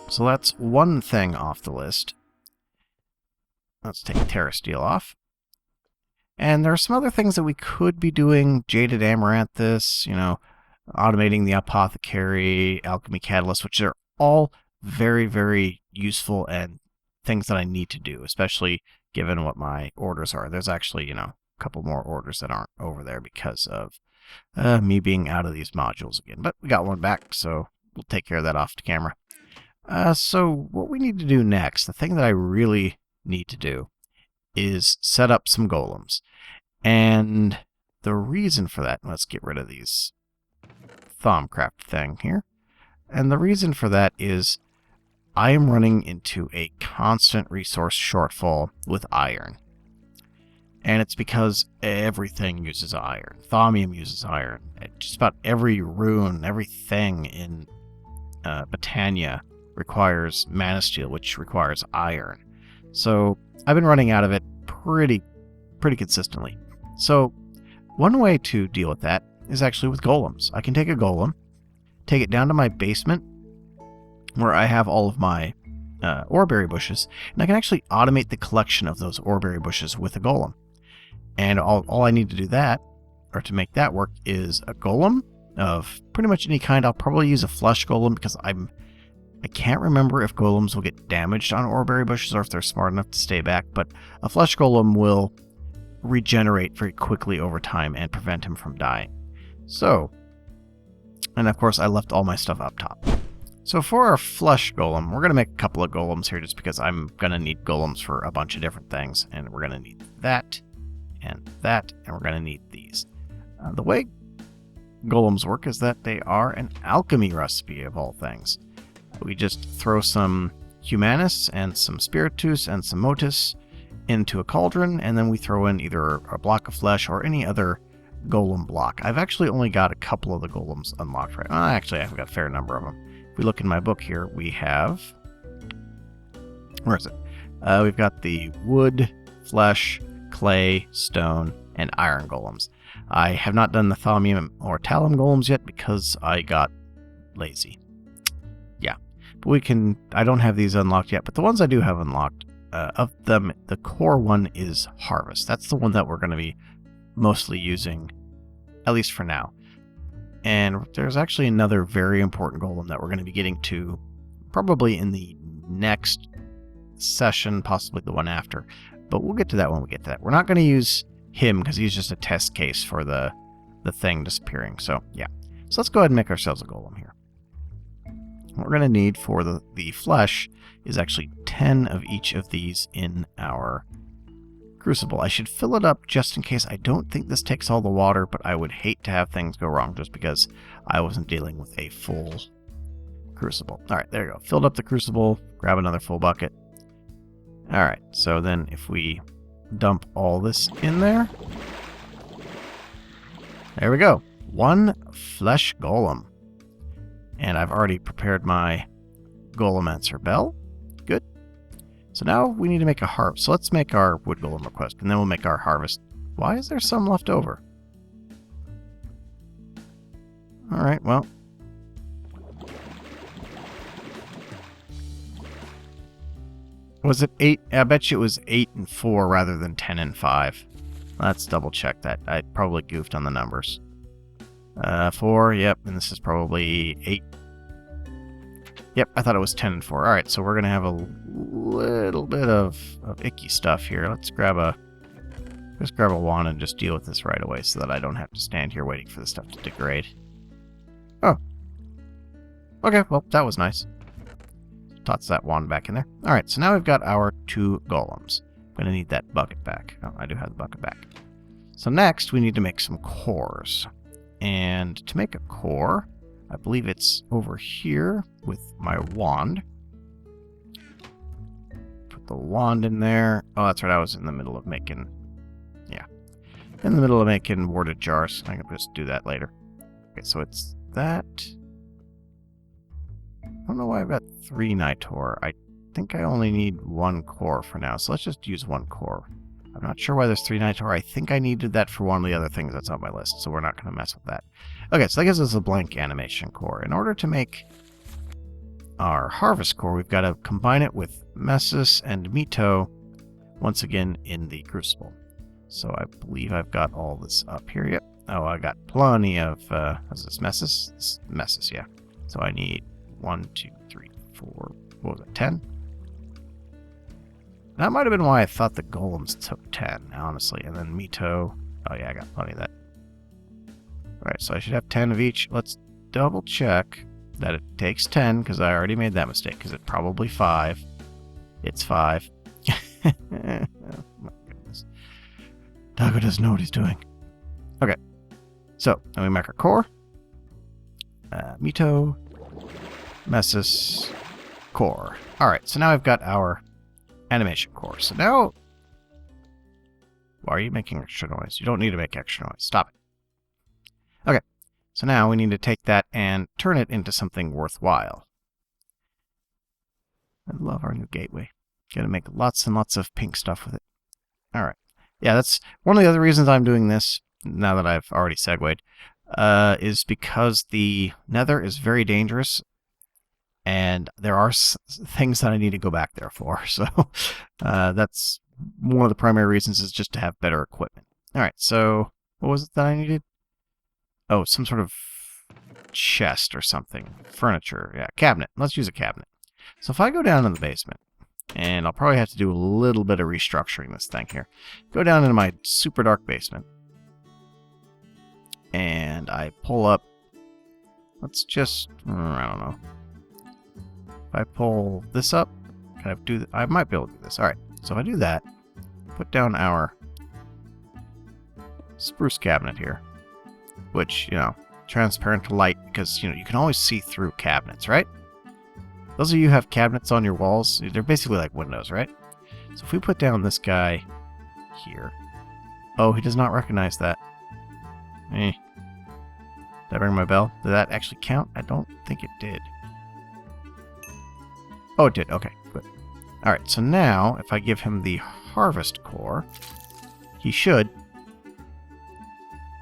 So that's one thing off the list. Let's take Terra Steel off. And there are some other things that we could be doing. Jaded Amaranthus, you know, automating the Apothecary, Alchemy Catalyst, which are all very, very useful and things that I need to do, especially given what my orders are. There's actually, you know, a couple more orders that aren't over there because of me being out of these modules again. But we got one back, so we'll take care of that off the camera. So what we need to do next, the thing that I really need to do, is set up some golems. And the reason for that, let's get rid of these Thaumcraft thing here. And the reason for that is I am running into a constant resource shortfall with iron. And it's because everything uses iron. Thaumium uses iron. Just about every rune, everything in Botania requires mana steel, which requires iron. So I've been running out of it pretty consistently. So one way to deal with that is actually with golems. I can take a golem, take it down to my basement where I have all of my oreberry bushes, and I can actually automate the collection of those oreberry bushes with a golem. And all I need to do that, or to make that work, is a golem of pretty much any kind. I'll probably use a flesh golem because I can't remember if golems will get damaged on oreberry bushes or if they're smart enough to stay back, but a flesh golem will regenerate very quickly over time and prevent him from dying. So, and of course I left all my stuff up top. So for our flesh golem, we're going to make a couple of golems here just because I'm going to need golems for a bunch of different things, and we're going to need that, and we're going to need these. The way golems work is that they are an alchemy recipe of all things. We just throw some Humanus and some Spiritus and some Motus into a cauldron, and then we throw in either a block of flesh or any other golem block. I've actually only got a couple of the golems unlocked right now. Actually, I've got a fair number of them. If we look in my book here, we have... Where is it? We've got the wood, flesh, clay, stone, and iron golems. I have not done the thaumium or talum golems yet because I got lazy. Yeah, but we can... I don't have these unlocked yet, but the ones I do have unlocked, of them, the core one is Harvest. That's the one that we're going to be mostly using, at least for now. And there's actually another very important golem that we're going to be getting to probably in the next session, possibly the one after. But we'll get to that when we get to that. We're not going to use him because he's just a test case for the thing disappearing. So, yeah. So let's go ahead and make ourselves a golem here. What we're going to need for the flesh is actually 10 of each of these in our crucible. I should fill it up just in case. I don't think this takes all the water, but I would hate to have things go wrong just because I wasn't dealing with a full crucible. Alright, there you go. Filled up the crucible. Grab another full bucket. Alright, so then if we dump all this in there. There we go. One flesh golem. And I've already prepared my Golemancer bell. Good. So now we need to make a harvest. So let's make our wood golem request, and then we'll make our harvest. Why is there some left over? Alright, well. Was it 8? I bet you it was 8 and 4 rather than 10 and 5. Let's double check that. I probably goofed on the numbers. 4, yep, and this is probably 8. Yep, I thought it was 10 and 4. Alright, so we're going to have a little bit of icky stuff here. Let's grab a wand and just deal with this right away so that I don't have to stand here waiting for the stuff to degrade. Oh. Okay, well, that was nice. Toss that wand back in there. Alright, so now we've got our 2 golems. I'm going to need that bucket back. Oh, I do have the bucket back. So next, we need to make some cores. And to make a core, I believe it's over here with my wand. Put the wand in there. Oh, that's right. I was in the middle of making... Yeah. In the middle of making warded jars. I can just do that later. Okay, so it's that. I don't know why I've got 3 Nitor. I think I only need 1 core for now. So let's just use 1 core. I'm not sure why there's 3 Nitor. I think I needed that for one of the other things that's on my list, so we're not going to mess with that. Okay, so that gives us a blank animation core. In order to make our harvest core, we've got to combine it with Messis and Mito once again in the crucible. So I believe I've got all this up here. Yep. Oh, I got plenty of, is this Messis? This is Messis, yeah. So I need 1, 2, 3, 4, what was it, 10? That might have been why I thought the golems took 10, honestly. And then Mito, oh yeah, I got plenty of that. Alright, so I should have 10 of each. Let's double check that it takes 10, because I already made that mistake, because it's probably 5. It's 5. Oh my goodness. Dago doesn't know what he's doing. Okay, so then we make our core. Mito, Messis, core. Alright, so now I've got our animation core. So now, why are you making extra noise? You don't need to make extra noise. Stop it. Okay, so now we need to take that and turn it into something worthwhile. I love our new gateway. Gotta make lots and lots of pink stuff with it. Alright. Yeah, that's one of the other reasons I'm doing this, now that I've already segued, is because the Nether is very dangerous, and there are things that I need to go back there for. So that's one of the primary reasons, is just to have better equipment. Alright, so what was it that I needed? Oh, some sort of chest or something. Furniture. Yeah, cabinet. Let's use a cabinet. So if I go down in the basement, and I'll probably have to do a little bit of restructuring this thing here. Go down into my super dark basement. And I pull up... Let's just... I don't know. If I pull this up, can I do... I might be able to do this. Alright, so if I do that, put down our spruce cabinet here. Which, you know, transparent to light, because, you know, you can always see through cabinets, right? Those of you who have cabinets on your walls, they're basically like windows, right? So if we put down this guy here... Oh, he does not recognize that. Did I ring my bell? Did that actually count? I don't think it did. Oh, it did. Okay, good. Alright, so now, if I give him the harvest core, he should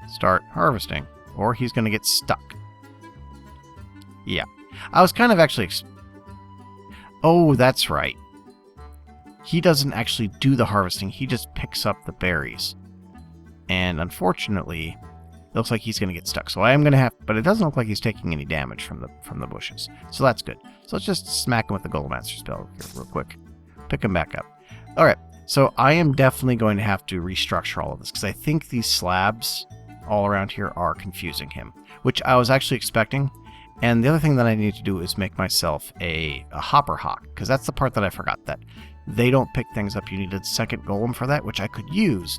start harvesting, or he's going to get stuck. Yeah. I was kind of actually... Oh, that's right. He doesn't actually do the harvesting, he just picks up the berries. And unfortunately, it looks like he's going to get stuck. So I am going to have... But it doesn't look like he's taking any damage from the bushes. So that's good. So let's just smack him with the Golemaster spell here real quick. Pick him back up. Alright, so I am definitely going to have to restructure all of this, because I think these slabs all around here are confusing him, which I was actually expecting. And the other thing that I need to do is make myself a hopper hawk, because that's the part that I forgot, that they don't pick things up. You need a second golem for that, which I could use.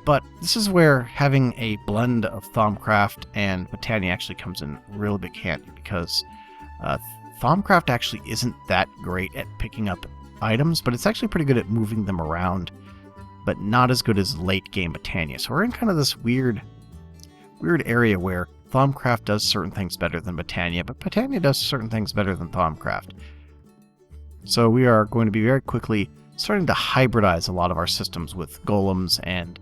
But this is where having a blend of Thaumcraft and Botania actually comes in real big handy, because Thaumcraft actually isn't that great at picking up items, but it's actually pretty good at moving them around, but not as good as late game Botania. So we're in kind of this weird area where Thaumcraft does certain things better than Botania, but Botania does certain things better than Thaumcraft. So we are going to be very quickly starting to hybridize a lot of our systems with golems and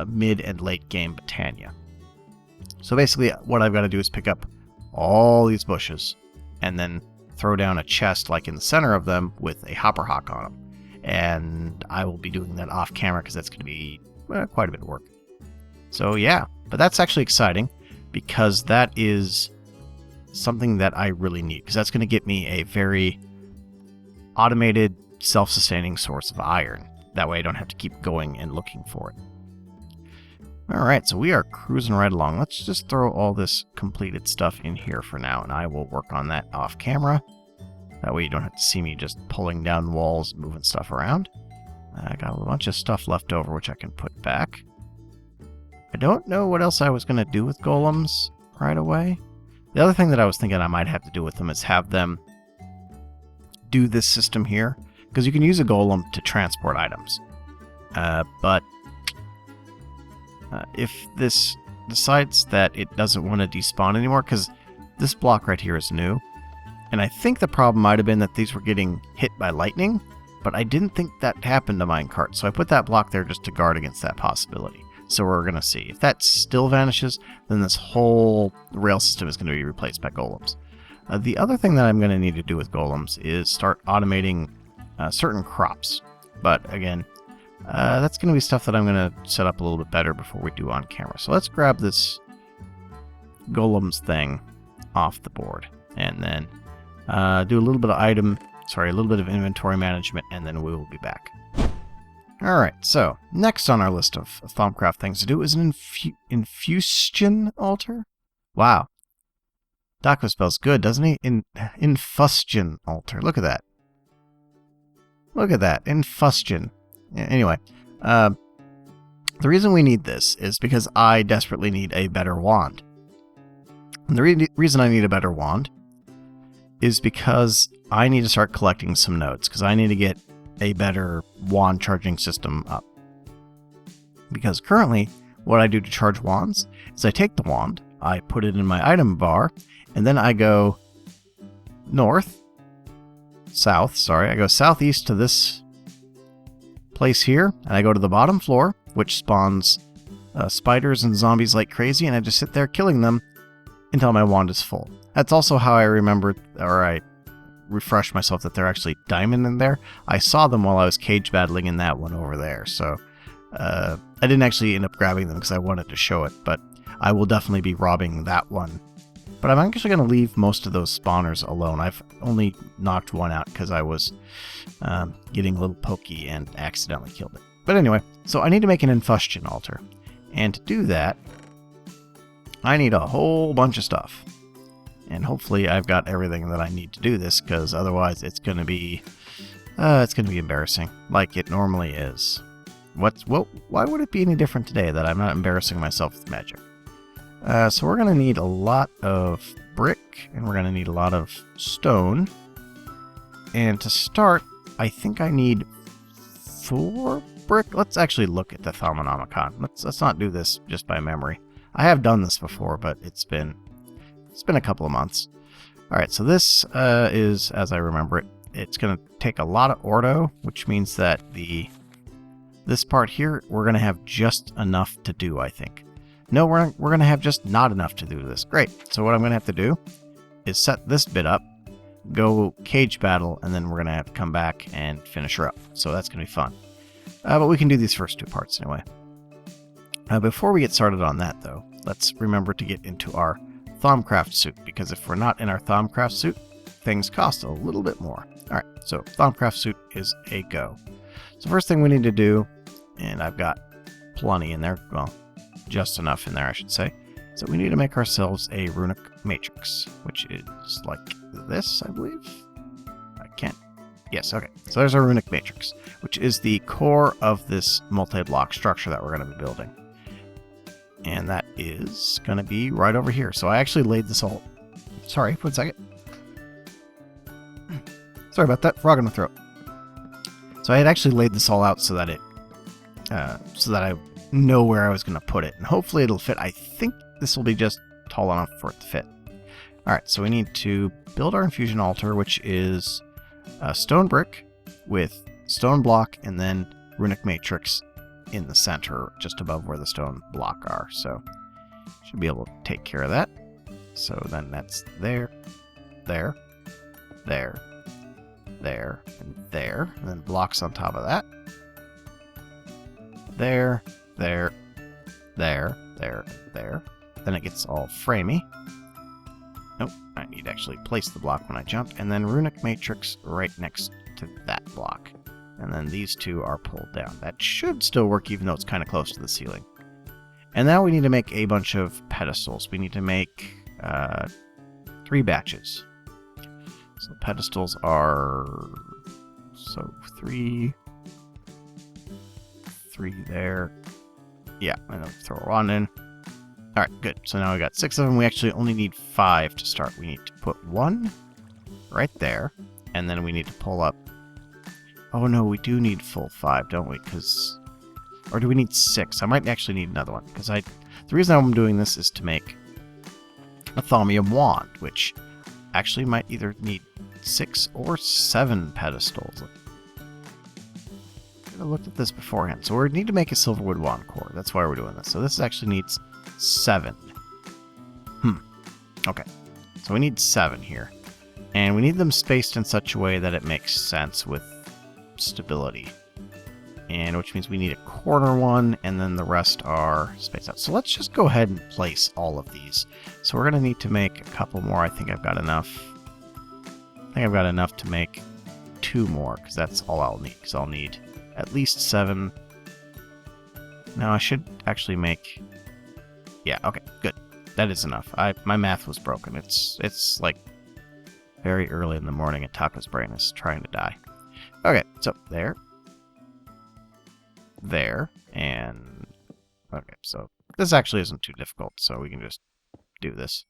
mid and late game Botania. So basically what I've got to do is pick up all these bushes and then throw down a chest like in the center of them with a hopper hawk on them. And I will be doing that off camera, because that's going to be quite a bit of work. So yeah, but that's actually exciting, because that is something that I really need, because that's going to get me a very automated, self-sustaining source of iron. That way I don't have to keep going and looking for it. Alright, so we are cruising right along. Let's just throw all this completed stuff in here for now, and I will work on that off camera. That way you don't have to see me just pulling down walls and moving stuff around. I got a bunch of stuff left over which I can put back. I don't know what else I was going to do with golems right away. The other thing that I was thinking I might have to do with them is have them do this system here, because you can use a golem to transport items. But if this decides that it doesn't want to despawn anymore, because this block right here is new, and I think the problem might have been that these were getting hit by lightning, but I didn't think that happened to minecart, so I put that block there just to guard against that possibility. So we're going to see. If that still vanishes, then this whole rail system is going to be replaced by golems. The other thing that I'm going to need to do with golems is start automating certain crops. But again, that's going to be stuff that I'm going to set up a little bit better before we do on camera. So let's grab this golems thing off the board and then do a little bit of inventory management, and then we will be back. Alright, so next on our list of Thaumcraft things to do is an infusion altar. Wow. Daco spells good, doesn't he? Infustion altar. Look at that. Look at that. Infustion. Anyway, the reason we need this is because I desperately need a better wand. And the reason I need a better wand is because I need to start collecting some nodes, because I need to get a better wand charging system up. Because currently, what I do to charge wands is I take the wand, I put it in my item bar, and then I go I go southeast to this place here, and I go to the bottom floor, which spawns spiders and zombies like crazy, and I just sit there killing them until my wand is full. That's also how I remembered, or I refreshed myself, that they're actually diamond in there. I saw them while I was cage battling in that one over there, so I didn't actually end up grabbing them because I wanted to show it, but I will definitely be robbing that one. But I'm actually going to leave most of those spawners alone. I've only knocked one out because I was getting a little pokey and accidentally killed it. But anyway, so I need to make an infusion altar. And to do that, I need a whole bunch of stuff. And hopefully I've got everything that I need to do this, because otherwise it's going to be embarrassing, like it normally is. Why would it be any different today that I'm not embarrassing myself with magic? So we're going to need a lot of brick, and we're going to need a lot of stone. And to start, I think I need 4 brick. Let's actually look at the Thaumonomicon. Let's not do this just by memory. I have done this before, but it's been a couple of months. Alright, so this is, as I remember it, it's going to take a lot of ordo, which means that this part here, we're going to have just enough to do, I think. No, we're going to have just not enough to do this. Great. So what I'm going to have to do is set this bit up, go cage battle, and then we're going to have to come back and finish her up. So that's going to be fun. But we can do these first 2 parts anyway. Before we get started on that, though, let's remember to get into our Thaumcraft suit, because if we're not in our Thaumcraft suit, things cost a little bit more. Alright, so Thaumcraft suit is a go. So first thing we need to do, and I've got plenty in there, well, just enough in there I should say, so we need to make ourselves a runic matrix, which is like this, I believe? I can't... Yes, okay. So there's our runic matrix, which is the core of this multi-block structure that we're going to be building. And that is going to be right over here. So I actually laid this all... Sorry, 1 second. Sorry about that. Frog in my throat. So I had actually laid this all out so that I know where I was going to put it. And hopefully it'll fit. I think this will be just tall enough for it to fit. Alright, so we need to build our infusion altar, which is a stone brick with stone block and then runic matrix in the center, just above where the stone block are. So should be able to take care of that. So then that's there, there, there, there, and there. And then blocks on top of that. There, there, there, there, there. Then it gets all framey. Nope, I need to actually place the block when I jump. And then runic matrix right next to that block. And then these 2 are pulled down. That should still work even though it's kind of close to the ceiling. And now we need to make a bunch of pedestals. We need to make 3 batches. So the pedestals are... So 3 there. Yeah, and then throw one in. Alright, good. So now we got 6 of them. We actually only need 5 to start. We need to put 1 right there. And then we need to pull up... Oh no, we do need full 5, don't we? Or do we need 6? I might actually need another one. Because the reason I'm doing this is to make a Thaumium wand, which actually might either need 6 or 7 pedestals. I looked at this beforehand. So we need to make a Silverwood wand core. That's why we're doing this. So this actually needs 7. Okay. So we need 7 here. And we need them spaced in such a way that it makes sense with stability. And which means we need a corner one, and then the rest are spaced out. So let's just go ahead and place all of these. So we're going to need to make a couple more. I think I've got enough. I think I've got enough to make 2 more, because that's all I'll need. Because I'll need at least 7. Now I should actually make... Yeah, okay, good. That is enough. My math was broken. It's like very early in the morning and Taco's brain is trying to die. Okay, so there. There, and okay, so this actually isn't too difficult, so we can just do this.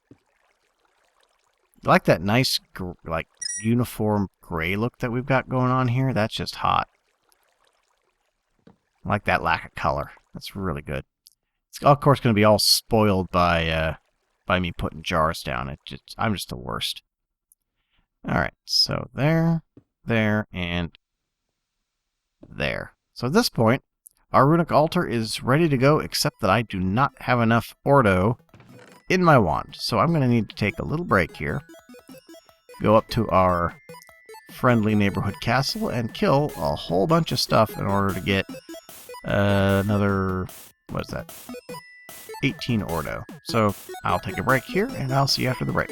You like that nice, like, uniform gray look that we've got going on here? That's just hot. I like that lack of color. That's really good. It's, of course, going to be all spoiled by me putting jars down. I'm just the worst. Alright, so there, and there. So at this point, our runic altar is ready to go, except that I do not have enough ordo in my wand. So I'm going to need to take a little break here, go up to our friendly neighborhood castle, and kill a whole bunch of stuff in order to get another, what is that, 18 ordo. So I'll take a break here, and I'll see you after the break.